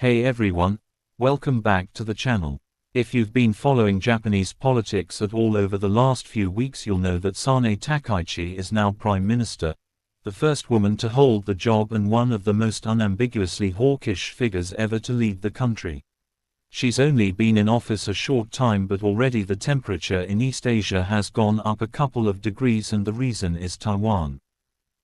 Hey everyone, welcome back to the channel. If you've been following Japanese politics at all over the last few weeks, you'll know that Sanae Takaichi is now Prime Minister, the first woman to hold the job and one of the most unambiguously hawkish figures ever to lead the country. She's only been in office a short time, but already the temperature in East Asia has gone up a couple of degrees, and the reason is Taiwan.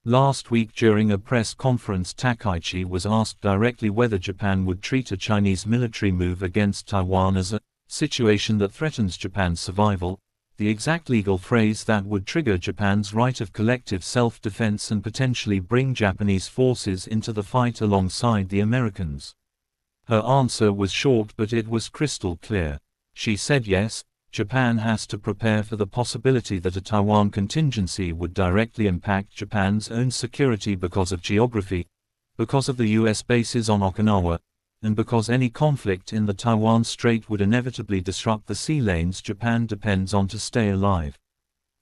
Last week during a press conference, Takaichi was asked directly whether Japan would treat a Chinese military move against Taiwan as a situation that threatens Japan's survival, the exact legal phrase that would trigger Japan's right of collective self-defense and potentially bring Japanese forces into the fight alongside the Americans. Her answer was short, but it was crystal clear. She said yes, Japan has to prepare for the possibility that a Taiwan contingency would directly impact Japan's own security because of geography, because of the US bases on Okinawa, and because any conflict in the Taiwan Strait would inevitably disrupt the sea lanes Japan depends on to stay alive.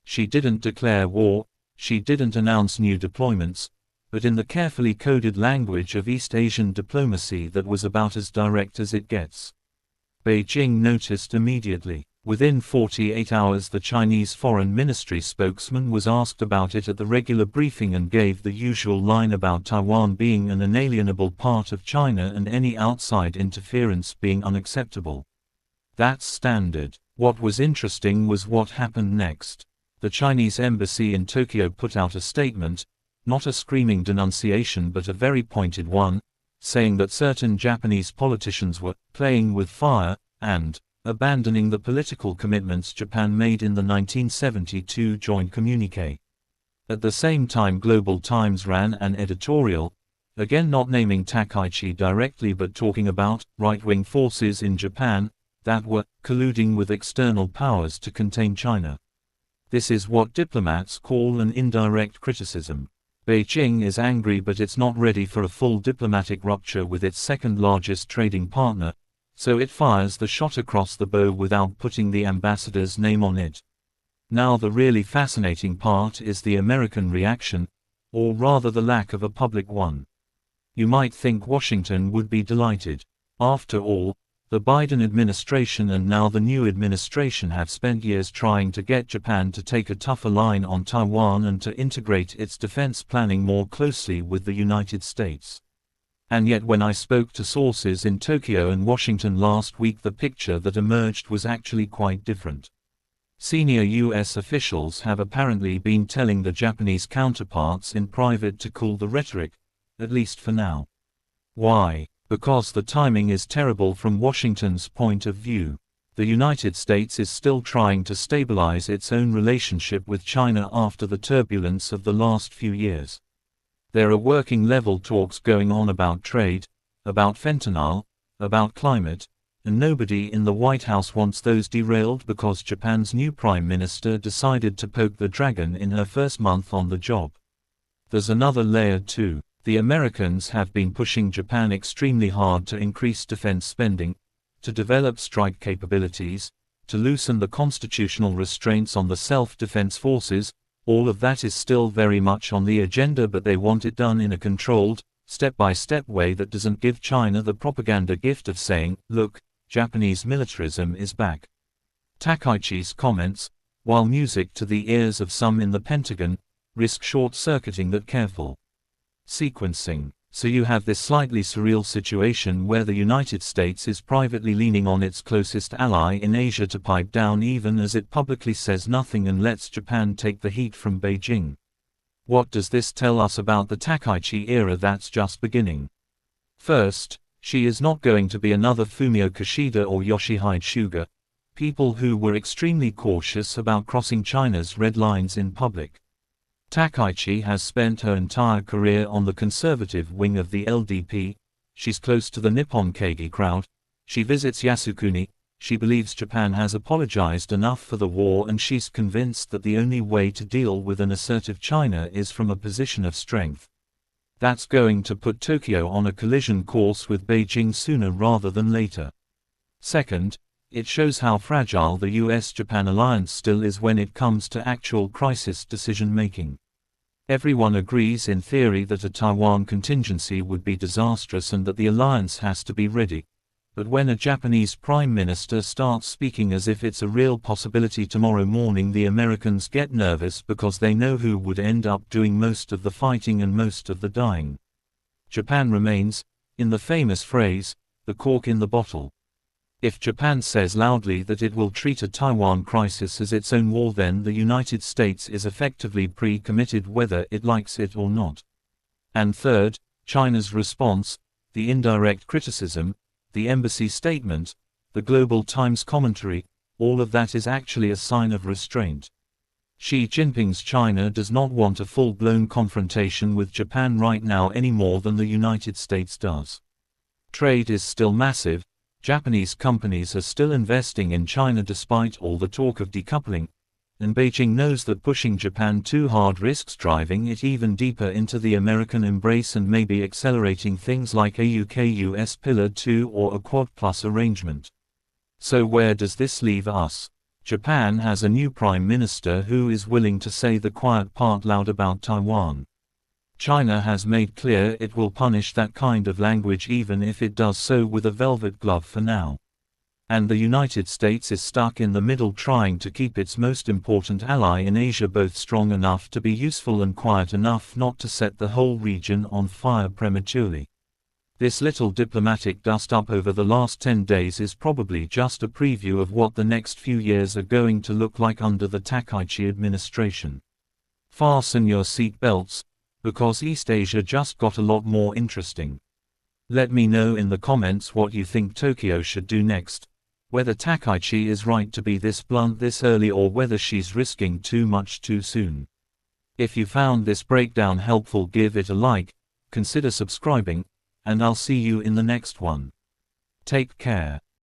She didn't declare war, she didn't announce new deployments, but in the carefully coded language of East Asian diplomacy that was about as direct as it gets. Beijing noticed immediately. Within 48 hours, the Chinese Foreign Ministry spokesman was asked about it at the regular briefing and gave the usual line about Taiwan being an inalienable part of China and any outside interference being unacceptable. That's standard. What was interesting was what happened next. The Chinese embassy in Tokyo put out a statement, not a screaming denunciation but a very pointed one, saying that certain Japanese politicians were playing with fire and abandoning the political commitments Japan made in the 1972 joint communiqué. At the same time, Global Times ran an editorial, again not naming Takaichi directly but talking about right-wing forces in Japan that were colluding with external powers to contain China. This is what diplomats call an indirect criticism. Beijing is angry, but it's not ready for a full diplomatic rupture with its second-largest trading partner, so it fires the shot across the bow without putting the ambassador's name on it. Now the really fascinating part is the American reaction, or rather the lack of a public one. You might think Washington would be delighted. After all, the Biden administration and now the new administration have spent years trying to get Japan to take a tougher line on Taiwan and to integrate its defense planning more closely with the United States. And yet when I spoke to sources in Tokyo and Washington last week, the picture that emerged was actually quite different. Senior US officials have apparently been telling the Japanese counterparts in private to cool the rhetoric, at least for now. Why? Because the timing is terrible from Washington's point of view. The United States is still trying to stabilize its own relationship with China after the turbulence of the last few years. There are working-level talks going on about trade, about fentanyl, about climate, and nobody in the White House wants those derailed because Japan's new Prime Minister decided to poke the dragon in her first month on the job. There's another layer too. The Americans have been pushing Japan extremely hard to increase defense spending, to develop strike capabilities, to loosen the constitutional restraints on the self-defense forces. All of that is still very much on the agenda, but they want it done in a controlled, step-by-step way that doesn't give China the propaganda gift of saying, look, Japanese militarism is back. Takaichi's comments, while music to the ears of some in the Pentagon, risk short-circuiting that careful sequencing. So you have this slightly surreal situation where the United States is privately leaning on its closest ally in Asia to pipe down, even as it publicly says nothing and lets Japan take the heat from Beijing. What does this tell us about the Takaichi era that's just beginning? First, she is not going to be another Fumio Kishida or Yoshihide Suga, people who were extremely cautious about crossing China's red lines in public. Takaichi has spent her entire career on the conservative wing of the LDP, she's close to the Nippon Keigi crowd, she visits Yasukuni, she believes Japan has apologized enough for the war, and she's convinced that the only way to deal with an assertive China is from a position of strength. That's going to put Tokyo on a collision course with Beijing sooner rather than later. Second, it shows how fragile the US-Japan alliance still is when it comes to actual crisis decision-making. Everyone agrees in theory that a Taiwan contingency would be disastrous and that the alliance has to be ready. But when a Japanese prime minister starts speaking as if it's a real possibility tomorrow morning, the Americans get nervous because they know who would end up doing most of the fighting and most of the dying. Japan remains, in the famous phrase, the cork in the bottle. If Japan says loudly that it will treat a Taiwan crisis as its own war, then the United States is effectively pre-committed whether it likes it or not. And third, China's response, the indirect criticism, the embassy statement, the Global Times commentary, all of that is actually a sign of restraint. Xi Jinping's China does not want a full-blown confrontation with Japan right now any more than the United States does. Trade is still massive. Japanese companies are still investing in China despite all the talk of decoupling, and Beijing knows that pushing Japan too hard risks driving it even deeper into the American embrace and maybe accelerating things like a AUKUS Pillar 2 or a Quad Plus arrangement. So where does this leave us? Japan has a new prime minister who is willing to say the quiet part loud about Taiwan. China has made clear it will punish that kind of language even if it does so with a velvet glove for now. And the United States is stuck in the middle trying to keep its most important ally in Asia both strong enough to be useful and quiet enough not to set the whole region on fire prematurely. This little diplomatic dust-up over the last 10 days is probably just a preview of what the next few years are going to look like under the Takaichi administration. Fasten your seat belts, because East Asia just got a lot more interesting. Let me know in the comments what you think Tokyo should do next, whether Takaichi is right to be this blunt this early or whether she's risking too much too soon. If you found this breakdown helpful, give it a like, consider subscribing, and I'll see you in the next one. Take care.